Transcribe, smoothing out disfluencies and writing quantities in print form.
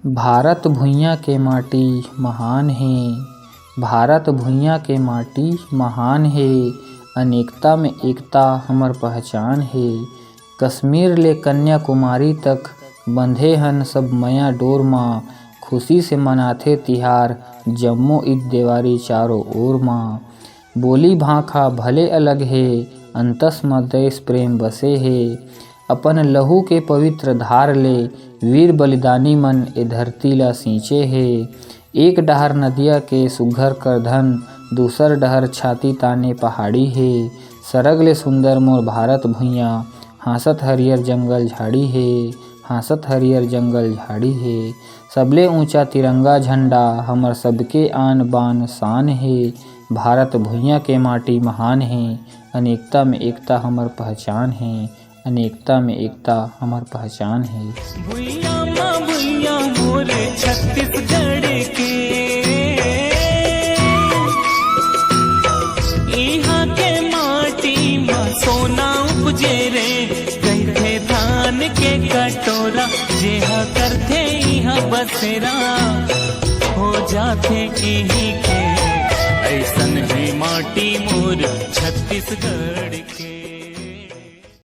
भारत भुइयाँ के माटी महान हे। भारत भुइयाँ के माटी महान हे। अनेकता में एकता हमर पहचान हे। कश्मीर ले कन्याकुमारी तक बंधे हन सब मया डोर म। खुशी से मनाथे तिहार जम्मो ईद देवारी चारों ओर म। बोली भाखा भले अलग हे, अंतस म देश प्रेम बसे हे। अपन लहू के पवित्र धार ले वीर बलिदानी मन ए धरती ला सींचे हे। एक डहर नदिया के सुग्घर कर धन, दूसर डहर छाती ताने पहाड़ी हे। सरग ले सुंदर मोर भारत भुइयाँ, हासत हरियर जंगल झाड़ी हे। हासत हरियर जंगल झाड़ी हे। सबले ऊंचा तिरंगा झंडा हमर सबके आन बान शान हे। भारत भुइयाँ के माटी महान हे। अनेकता में एकता हमर पहचान हे। अनेकता में एकता हमर पहचान है। भुइयाँ माँ भुइयाँ मोरे छत्तीसगढ़ के, इहाँ के माटी माँ सोना उपजे रे। कहथे धान के कटोरा, जेहा करथे इहाँ बसेरा। हो जाथे इहीं के ऐसन है माटी मोर छत्तीसगढ़ के।